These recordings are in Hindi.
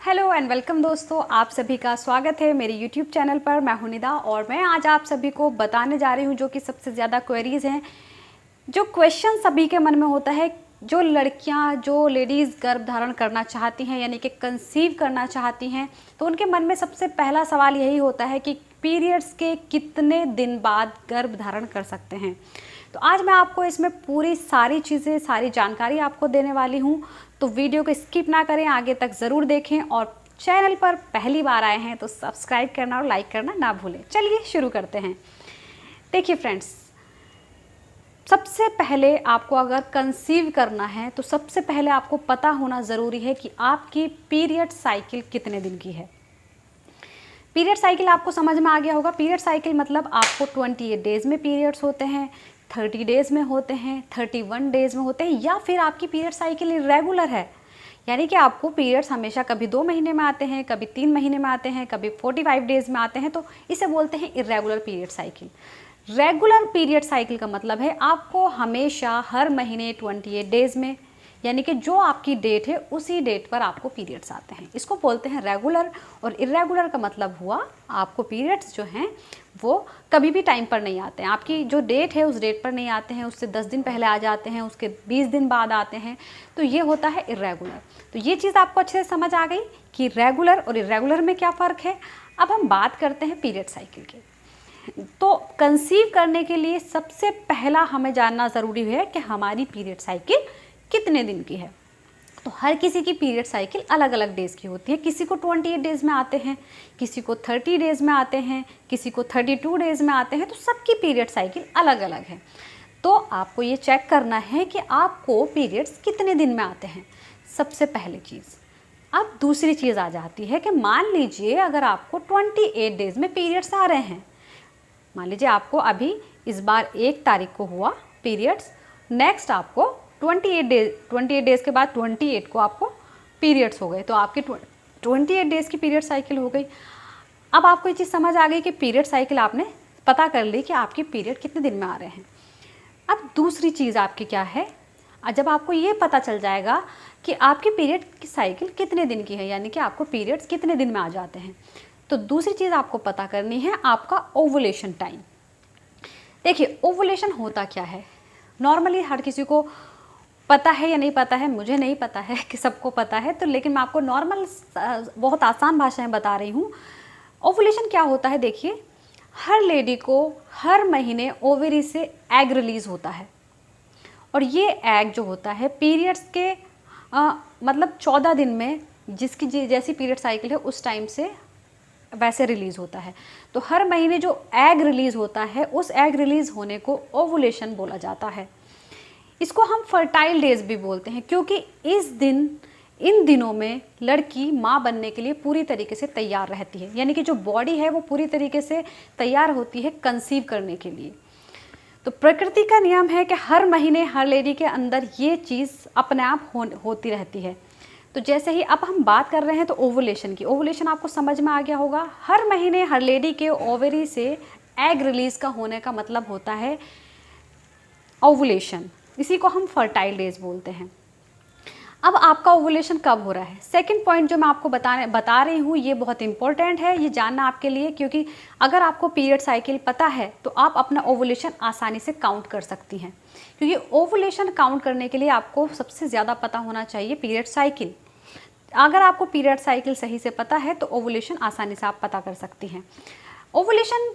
हेलो एंड वेलकम दोस्तों, आप सभी का स्वागत है मेरे यूट्यूब चैनल पर। मैं हूं निदा और मैं आज आप सभी को बताने जा रही हूं जो कि सबसे ज़्यादा क्वेरीज़ हैं, जो क्वेश्चन सभी के मन में होता है। जो लड़कियां, जो लेडीज़ गर्भ धारण करना चाहती हैं यानी कि कंसीव करना चाहती हैं, तो उनके मन में सबसे पहला सवाल यही होता है कि पीरियड्स के कितने दिन बाद गर्भ धारण कर सकते हैं। तो आज मैं आपको इसमें पूरी सारी चीज़ें, सारी जानकारी आपको देने वाली हूँ। तो वीडियो को स्किप ना करें, आगे तक ज़रूर देखें और चैनल पर पहली बार आए हैं तो सब्सक्राइब करना और लाइक करना ना भूलें। चलिए शुरू करते हैं। देखिए फ्रेंड्स, सबसे पहले आपको अगर कंसीव करना है तो सबसे पहले आपको पता होना ज़रूरी है कि आपकी पीरियड साइकिल कितने दिन की है। पीरियड साइकिल आपको समझ में आ गया होगा। पीरियड साइकिल मतलब आपको 28 डेज़ में पीरियड्स होते हैं, 30 डेज़ में होते हैं, 31 डेज़ में होते हैं, या फिर आपकी पीरियड साइकिल इरेगुलर है, यानी कि आपको पीरियड्स हमेशा कभी 2 महीने में आते हैं, कभी 3 महीने में आते हैं, कभी 45 डेज़ में आते हैं, तो इसे बोलते हैं irregular period cycle. Regular period cycle का मतलब है आपको हमेशा हर महीने 28 डेज़ में, यानी कि जो आपकी डेट है उसी डेट पर आपको पीरियड्स आते हैं, इसको बोलते हैं रेगुलर। और इरेगुलर का मतलब हुआ आपको पीरियड्स जो हैं वो कभी भी टाइम पर नहीं आते हैं, आपकी जो डेट है उस डेट पर नहीं आते हैं, उससे 10 दिन पहले आ जाते हैं, उसके 20 दिन बाद आते हैं, तो ये होता है इरेगुलर। तो ये चीज़ आपको अच्छे से समझ आ गई कि रेगुलर और इरेगुलर में क्या फ़र्क है। अब हम बात करते हैं पीरियड साइकिल की। तो कंसीव करने के लिए सबसे पहला हमें जानना ज़रूरी है कि हमारी पीरियड साइकिल कितने दिन की है। तो हर किसी की पीरियड साइकिल अलग अलग डेज़ की होती है। किसी को 28 डेज़ में आते हैं, किसी को 30 डेज़ में आते हैं, किसी को 32 डेज़ में आते हैं, तो सबकी पीरियड साइकिल अलग अलग है। तो आपको ये चेक करना है कि आपको पीरियड्स कितने दिन में आते हैं, सबसे पहली चीज़। अब दूसरी चीज़ आ जाती है कि मान लीजिए अगर आपको 28 डेज़ में पीरियड्स आ रहे हैं, मान लीजिए आपको अभी इस बार 1 तारीख को हुआ पीरियड्स, नेक्स्ट आपको 28 डेज़ के बाद 28 को आपको पीरियड्स हो गए, तो आपकी 28 डेज़ की पीरियड साइकिल हो गई। अब आपको ये चीज़ समझ आ गई कि पीरियड साइकिल आपने पता कर ली कि आपकी पीरियड कितने दिन में आ रहे हैं। अब दूसरी चीज़ आपकी क्या है, जब आपको ये पता चल जाएगा कि आपकी पीरियड की साइकिल कितने दिन की है, यानी कि आपको पीरियड्स कितने दिन में आ जाते हैं, तो दूसरी चीज़ आपको पता करनी है आपका ओवुलेशन टाइम। देखिए ओवुलेशन होता क्या है, नॉर्मली हर किसी को पता है या नहीं पता है, मुझे नहीं पता है कि सबको पता है, तो लेकिन मैं आपको नॉर्मल बहुत आसान भाषा में बता रही हूँ। ओवुलेशन क्या होता है, देखिए हर लेडी को हर महीने ओवरी से एग रिलीज़ होता है, और ये एग जो होता है पीरियड्स के मतलब 14 दिन में, जिसकी जैसी पीरियड साइकिल है उस टाइम से वैसे रिलीज़ होता है। तो हर महीने जो एग रिलीज़ होता है उस एग रिलीज़ होने को ओवुलेशन बोला जाता है। इसको हम फर्टाइल डेज भी बोलते हैं, क्योंकि इन दिनों में लड़की माँ बनने के लिए पूरी तरीके से तैयार रहती है, यानी कि जो बॉडी है वो पूरी तरीके से तैयार होती है कंसीव करने के लिए। तो प्रकृति का नियम है कि हर महीने हर लेडी के अंदर ये चीज़ अपने आप होती रहती है। तो जैसे ही अब हम बात कर रहे हैं तो ओवुलेशन की, ओवुलेशन आपको समझ में आ गया होगा। हर महीने हर लेडी के ओवरी से एग रिलीज़ का होने का मतलब होता है ओवुलेशन, इसी को हम फर्टाइल डेज बोलते हैं। अब आपका ओवुलेशन कब हो रहा है, सेकंड पॉइंट जो मैं आपको बता रही हूँ ये बहुत इंपॉर्टेंट है, ये जानना आपके लिए, क्योंकि अगर आपको पीरियड साइकिल पता है तो आप अपना ओवुलेशन आसानी से काउंट कर सकती हैं। क्योंकि ओवुलेशन काउंट करने के लिए आपको सबसे ज़्यादा पता होना चाहिए पीरियड साइकिल। अगर आपको पीरियड साइकिल सही से पता है तो ओवुलेशन आसानी से आप पता कर सकती हैं। ओवुलेशन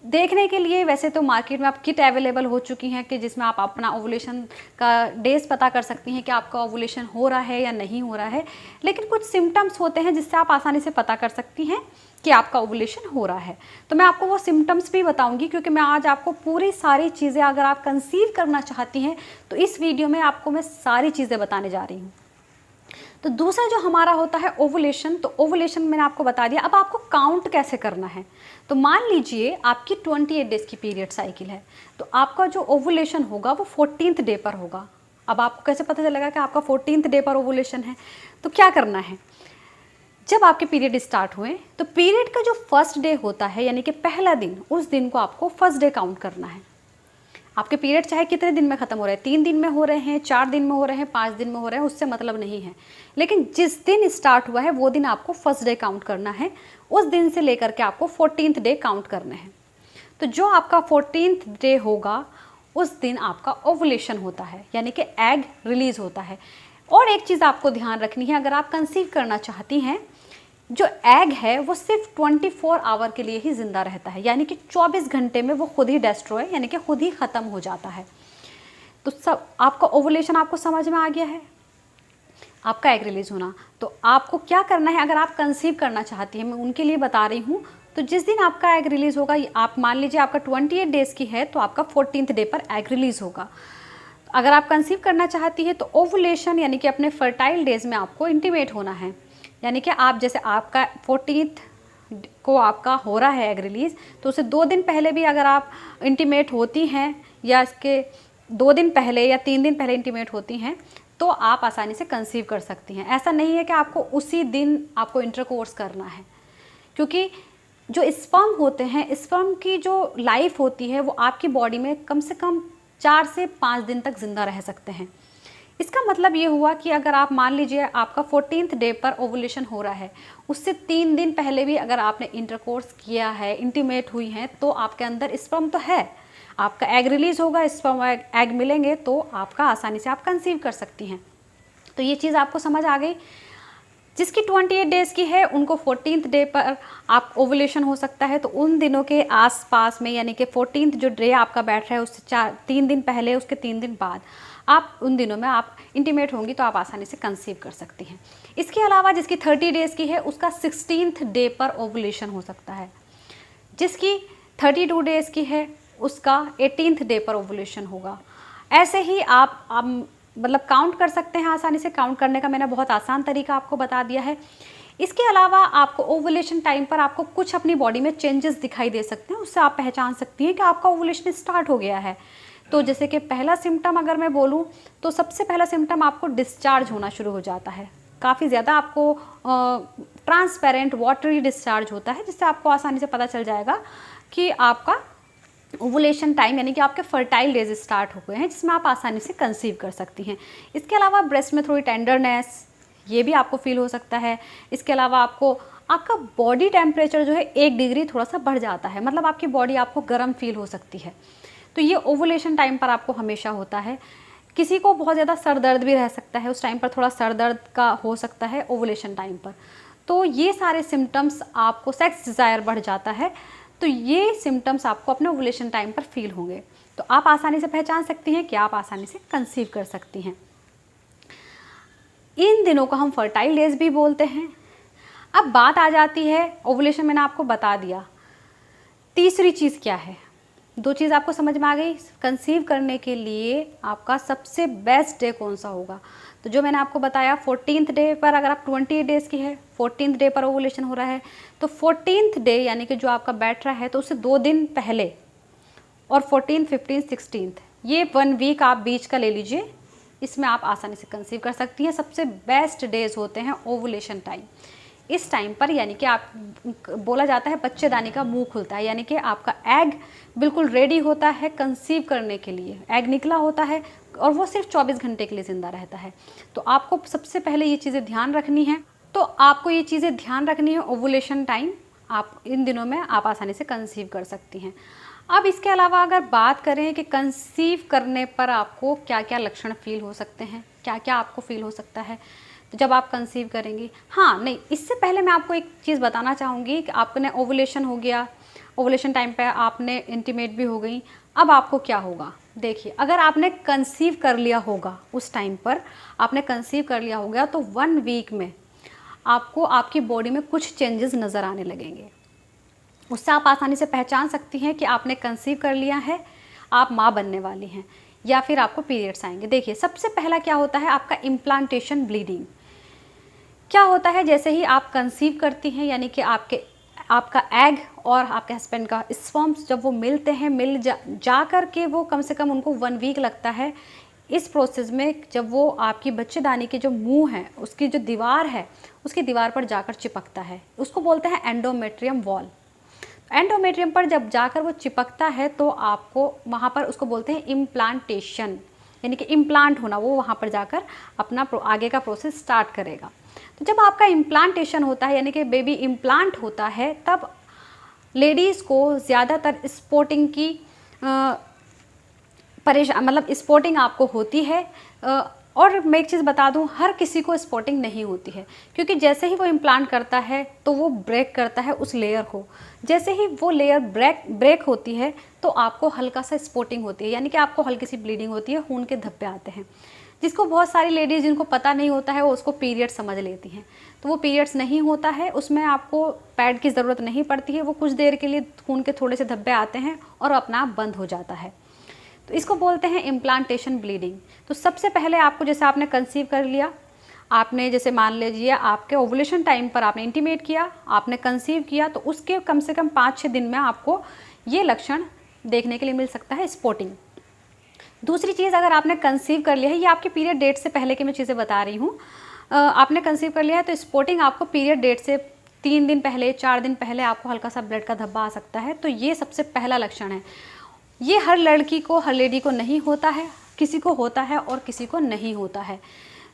देखने के लिए वैसे तो मार्केट में आप किट अवेलेबल हो चुकी हैं कि जिसमें आप अपना ओवुलेशन का डेज पता कर सकती हैं कि आपका ओवुलेशन हो रहा है या नहीं हो रहा है, लेकिन कुछ सिम्टम्स होते हैं जिससे आप आसानी से पता कर सकती हैं कि आपका ओवुलेशन हो रहा है। तो मैं आपको वो सिम्टम्स भी बताऊंगी, क्योंकि मैं आज आपको पूरी सारी चीज़ें, अगर आप कंसीव करना चाहती हैं तो इस वीडियो में आपको मैं सारी चीज़ें बताने जा रही हूँ। तो दूसरा जो हमारा होता है ओवुलेशन, तो ओवुलेशन मैंने आपको बता दिया। अब आपको काउंट कैसे करना है, तो मान लीजिए आपकी 28 डेज़ की पीरियड साइकिल है, तो आपका जो ओवुलेशन होगा वो 14th डे पर होगा। अब आपको कैसे पता चलेगा कि आपका 14th डे पर ओवुलेशन है, तो क्या करना है, जब आपके पीरियड स्टार्ट हुए तो पीरियड का जो फर्स्ट डे होता है, यानी कि पहला दिन, उस दिन को आपको फर्स्ट डे काउंट करना है। आपके पीरियड चाहे कितने दिन में ख़त्म हो रहे हैं, 3 दिन में हो रहे हैं, 4 दिन में हो रहे हैं, 5 दिन में हो रहे हैं, उससे मतलब नहीं है। लेकिन जिस दिन स्टार्ट हुआ है वो दिन आपको फर्स्ट डे काउंट करना है, उस दिन से लेकर के आपको 14th डे काउंट करना है। तो जो आपका 14th डे होगा उस दिन आपका ओवुलेशन होता है, यानी कि एग रिलीज़ होता है। और एक चीज़ आपको ध्यान रखनी है, अगर आप कंसीव करना चाहती हैं, जो एग है वो सिर्फ 24 आवर के लिए ही ज़िंदा रहता है, यानी कि 24 घंटे में वो खुद ही डेस्ट्रॉय यानी कि खुद ही ख़त्म हो जाता है। तो सब आपका ओवुलेशन आपको समझ में आ गया है, आपका एग रिलीज़ होना। तो आपको क्या करना है, अगर आप कंसीव करना चाहती हैं, मैं उनके लिए बता रही हूँ। तो जिस दिन आपका एग रिलीज़ होगा, आप मान लीजिए आपका 28 डेज़ की है, तो आपका 14th डे पर एग रिलीज़ होगा। अगर आप कंसीव करना चाहती है तो ओवुलेशन यानी कि अपने फर्टाइल डेज़ में आपको इंटीमेट होना है, यानी कि आप जैसे आपका 14th को आपका हो रहा है एग रिलीज़, तो उससे 2 दिन पहले भी अगर आप इंटीमेट होती हैं, या इसके 2 दिन पहले या 3 दिन पहले इंटीमेट होती हैं, तो आप आसानी से कंसीव कर सकती हैं। ऐसा नहीं है कि आपको उसी दिन आपको इंटरकोर्स करना है, क्योंकि जो स्पर्म होते हैं, स्पर्म की जो लाइफ होती है वो आपकी बॉडी में कम से कम 4 से 5 दिन तक ज़िंदा रह सकते हैं। इसका मतलब ये हुआ कि अगर आप मान लीजिए आपका 14th डे पर ओवुलेशन हो रहा है, उससे 3 दिन पहले भी अगर आपने इंटरकोर्स किया है, इंटीमेट हुई हैं, तो आपके अंदर स्पर्म तो है, आपका एग रिलीज़ होगा, स्पर्म एग मिलेंगे, तो आपका आसानी से आप कंसीव कर सकती हैं। तो ये चीज़ आपको समझ आ गई। जिसकी 28 डेज़ की है उनको 14th डे पर आप ओवुलेशन हो सकता है, तो उन दिनों के आसपास में, यानी कि 14th जो डे आपका बैठ रहा है उससे 3 दिन पहले, उसके 3 दिन बाद आप उन दिनों में आप इंटीमेट होंगी, तो आप आसानी से कंसीव कर सकती हैं। इसके अलावा जिसकी 30 डेज़ की है उसका 16th डे पर ओवुलेशन हो सकता है। जिसकी 32 डेज़ की है उसका 18th डे पर ओवुलेशन होगा। ऐसे ही आप मतलब काउंट कर सकते हैं आसानी से। काउंट करने का मैंने बहुत आसान तरीका आपको बता दिया है। इसके अलावा आपको ओवुलेशन टाइम पर आपको कुछ अपनी बॉडी में चेंजेस दिखाई दे सकते हैं, उससे आप पहचान सकती हैं कि आपका ओवुलेशन स्टार्ट हो गया है। तो जैसे कि पहला सिम्टम अगर मैं बोलूँ, तो सबसे पहला सिम्टम आपको डिस्चार्ज होना शुरू हो जाता है। काफ़ी ज़्यादा आपको ट्रांसपेरेंट वाटरी डिस्चार्ज होता है, जिससे आपको आसानी से पता चल जाएगा कि आपका ओवुलेशन टाइम यानी कि आपके फर्टाइल डेज स्टार्ट हो गए हैं, जिसमें आप आसानी से कंसीव कर सकती हैं। इसके अलावा ब्रेस्ट में थोड़ी टेंडरनेस ये भी आपको फील हो सकता है। इसके अलावा आपका बॉडी टेम्परेचर जो है 1 डिग्री थोड़ा सा बढ़ जाता है, मतलब आपकी बॉडी आपको गर्म फील हो सकती है। तो ये ओवुलेशन टाइम पर आपको हमेशा होता है। किसी को बहुत ज़्यादा सर दर्द भी रह सकता है, उस टाइम पर थोड़ा सर दर्द का हो सकता है ओवुलेशन टाइम पर। तो ये सारे सिम्टम्स, आपको सेक्स डिज़ायर बढ़ जाता है, तो ये सिम्टम्स आपको अपने ओवुलेशन टाइम पर फील होंगे। तो आप आसानी से पहचान सकती हैं कि आप आसानी से कंसीव कर सकती हैं। इन दिनों को हम फर्टाइल डेज भी बोलते हैं। अब बात आ जाती है, ओवुलेशन मैंने आपको बता दिया, तीसरी चीज़ क्या है। 2 चीज़ आपको समझ में आ गई। कंसीव करने के लिए आपका सबसे बेस्ट डे कौन सा होगा, तो जो मैंने आपको बताया 14th डे पर, अगर आप 28 डेज़ की है, 14th डे पर ओवुलेशन हो रहा है, तो 14th डे यानी कि जो आपका बैठ रहा है, तो उससे 2 दिन पहले, और 14, 15, 16 ये 1 वीक आप बीच का ले लीजिए, इसमें आप आसानी से कंसीव कर सकती हैं। सबसे बेस्ट डेज होते हैं ओवुलेशन टाइम। इस टाइम पर यानी कि आप, बोला जाता है बच्चेदानी का मुंह खुलता है, यानी कि आपका एग बिल्कुल रेडी होता है कंसीव करने के लिए। एग निकला होता है और वो सिर्फ 24 घंटे के लिए ज़िंदा रहता है। तो आपको सबसे पहले ये चीज़ें ध्यान रखनी है। ओवुलेशन टाइम आप इन दिनों में आप आसानी से कंसीव कर सकती हैं। अब इसके अलावा अगर बात करें कि कंसीव करने पर आपको क्या क्या लक्षण फील हो सकते हैं, क्या क्या आपको फील हो सकता है, तो जब आप कंसीव करेंगी, हाँ नहीं, इससे पहले मैं आपको एक चीज़ बताना चाहूँगी कि आपने ओवुलेशन हो गया, ओवुलेशन टाइम पे आपने इंटीमेट भी हो गई, अब आपको क्या होगा। देखिए, अगर आपने कंसीव कर लिया होगा, उस टाइम पर आपने कंसीव कर लिया होगा, तो 1 वीक में आपको आपकी बॉडी में कुछ चेंजेस नज़र आने लगेंगे। उससे आप आसानी से पहचान सकती हैं कि आपने कंसीव कर लिया है, आप माँ बनने वाली हैं, या फिर आपको पीरियड्स आएंगे। देखिए, सबसे पहला क्या होता है, आपका इम्प्लांटेशन ब्लीडिंग। क्या होता है, जैसे ही आप कंसीव करती हैं, यानी कि आपका एग और आपके हस्बैंड का स्पर्म्स जब वो मिलते हैं, जा कर के वो कम से कम उनको 1 वीक लगता है। इस प्रोसेस में जब वो आपकी बच्चेदानी के जो मुंह है, उसकी जो दीवार है, उसकी दीवार पर जाकर चिपकता है, उसको बोलते हैं एंडोमेट्रियम वॉल। एंडोमेट्रियम पर जब जाकर वो चिपकता है तो आपको वहाँ पर उसको बोलते हैं इम्प्लांटेशन, यानी कि इम्प्लांट होना, वो वहाँ पर जाकर अपना आगे का प्रोसेस स्टार्ट करेगा। तो जब आपका इम्प्लांटेशन होता है यानी कि बेबी इम्प्लांट होता है, तब लेडीज़ को ज़्यादातर स्पॉटिंग की मतलब स्पॉटिंग आपको होती है। और मैं एक चीज़ बता दूं, हर किसी को स्पॉटिंग नहीं होती है, क्योंकि जैसे ही वो इम्प्लांट करता है तो वो ब्रेक करता है उस लेयर को। जैसे ही वो लेयर ब्रेक होती है तो आपको हल्का सा स्पॉटिंग होती है, यानी कि आपको हल्की सी ब्लीडिंग होती है, खून के धब्बे आते हैं, जिसको बहुत सारी लेडीज़ जिनको पता नहीं होता है वो उसको पीरियड समझ लेती हैं। तो वो पीरियड्स नहीं होता है, उसमें आपको पैड की ज़रूरत नहीं पड़ती है, वो कुछ देर के लिए खून के थोड़े से धब्बे आते हैं और अपना आप बंद हो जाता है। तो इसको बोलते हैं इम्प्लांटेशन ब्लीडिंग। तो सबसे पहले आपको, जैसे आपने कंसीव कर लिया, आपने जैसे मान लीजिए आपके ओवुलेशन टाइम पर आपने इंटीमेट किया, आपने कंसीव किया, तो उसके कम से कम 5-6 दिन में आपको ये लक्षण देखने के लिए मिल सकता है, स्पॉटिंग। दूसरी चीज़, अगर आपने कंसीव कर लिया है, ये आपके पीरियड डेट से पहले की मैं चीज़ें बता रही हूँ, आपने कंसीव कर लिया है तो स्पॉटिंग आपको पीरियड डेट से 3 दिन पहले, 4 दिन पहले आपको हल्का सा ब्लड का धब्बा आ सकता है। तो ये सबसे पहला लक्षण है। ये हर लड़की को, हर लेडी को नहीं होता है, किसी को होता है और किसी को नहीं होता है।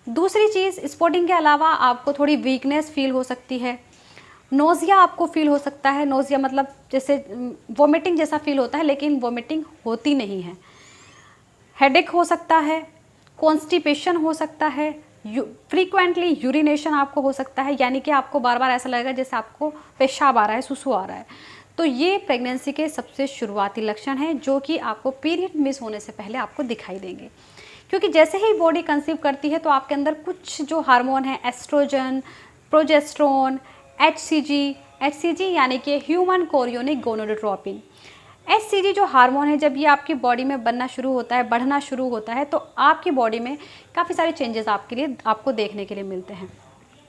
दूसरी चीज़, स्पॉटिंग के अलावा आपको थोड़ी वीकनेस फील हो सकती है, नोज़िया आपको फील हो सकता है। नोज़िया मतलब जैसे वोमिटिंग जैसा फील होता है, लेकिन वोमिटिंग होती नहीं है। हेडेक हो सकता है, कॉन्स्टिपेशन हो सकता है, फ्रीक्वेंटली यूरिनेशन आपको हो सकता है, यानी कि आपको बार बार ऐसा लगेगा जैसे आपको पेशाब आ रहा है, सुसु आ रहा है। तो ये प्रेगनेंसी के सबसे शुरुआती लक्षण हैं जो कि आपको पीरियड मिस होने से पहले आपको दिखाई देंगे। क्योंकि जैसे ही बॉडी कंसीव करती है तो आपके अंदर कुछ जो हार्मोन है, एस्ट्रोजन, प्रोजेस्टेरोन, एचसीजी यानी कि ह्यूमन कोरियोनिक गोनाडोट्रोपिन, एचसीजी जो हार्मोन है, जब ये आपकी बॉडी में बनना शुरू होता है, बढ़ना शुरू होता है, तो आपकी बॉडी में काफ़ी सारे चेंजेस आपको देखने के लिए मिलते हैं,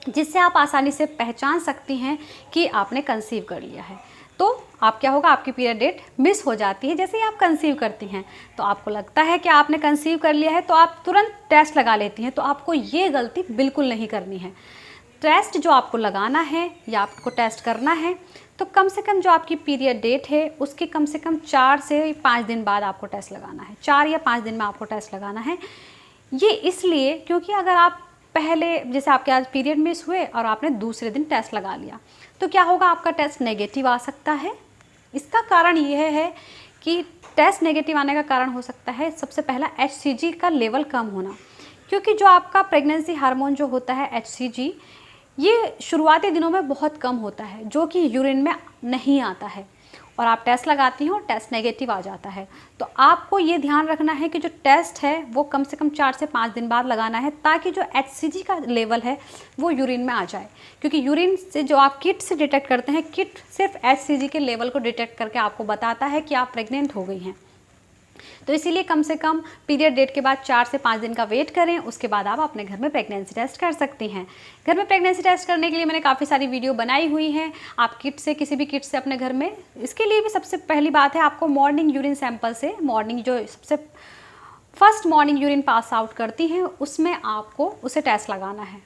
जिससे आप आसानी से पहचान सकती हैं कि आपने कंसीव कर लिया है। तो आप क्या होगा, आपकी पीरियड डेट मिस हो जाती है जैसे ही आप कंसीव करती हैं। तो आपको लगता है कि आपने कंसीव कर लिया है तो आप तुरंत टेस्ट लगा लेती हैं। तो आपको ये गलती बिल्कुल नहीं करनी है। टेस्ट जो आपको लगाना है या आपको टेस्ट करना है, तो कम से कम जो आपकी पीरियड डेट है उसके कम से कम 4 से 5 दिन बाद आपको टेस्ट लगाना है। 4 या 5 दिन में आपको टेस्ट लगाना है। ये इसलिए क्योंकि अगर आप पहले, जैसे आपके आज पीरियड मिस हुए और आपने दूसरे दिन टेस्ट लगा लिया, तो क्या होगा, आपका टेस्ट नेगेटिव आ सकता है। इसका कारण यह है कि टेस्ट नेगेटिव आने का कारण हो सकता है सबसे पहला एचसीजी का लेवल कम होना, क्योंकि जो आपका प्रेगनेंसी हार्मोन जो होता है एचसीजी, ये शुरुआती दिनों में बहुत कम होता है, जो कि यूरिन में नहीं आता है, और आप टेस्ट लगाती हो, टेस्ट नेगेटिव आ जाता है। तो आपको ये ध्यान रखना है कि जो टेस्ट है वो कम से कम 4 से 5 दिन बाद लगाना है, ताकि जो एचसीजी का लेवल है वो यूरिन में आ जाए। क्योंकि यूरिन से जो आप किट से डिटेक्ट करते हैं, किट सिर्फ एचसीजी के लेवल को डिटेक्ट करके आपको बताता है कि आप प्रेग्नेंट हो गई हैं। तो इसीलिए कम से कम पीरियड डेट के बाद 4 से 5 दिन का वेट करें, उसके बाद आप अपने घर में प्रेगनेंसी टेस्ट कर सकती हैं। घर में प्रेगनेंसी टेस्ट करने के लिए मैंने काफ़ी सारी वीडियो बनाई हुई हैं। आप किट से, किसी भी किट से अपने घर में, इसके लिए भी सबसे पहली बात है आपको मॉर्निंग यूरिन सैंपल से, मॉर्निंग जो सबसे first morning urine pass out करती हैं, उसमें आपको उसे टेस्ट लगाना है,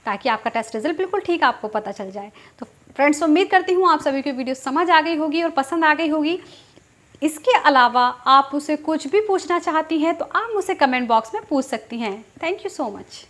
ताकि आपका टेस्ट रिजल्ट बिल्कुल ठीक आपको पता चल जाए। तो फ्रेंड्स, उम्मीद करती हूँ आप सभी को वीडियो समझ आ गई होगी और पसंद आ गई होगी। इसके अलावा आप उसे कुछ भी पूछना चाहती हैं तो आप मुझसे कमेंट बॉक्स में पूछ सकती हैं। Thank you so much.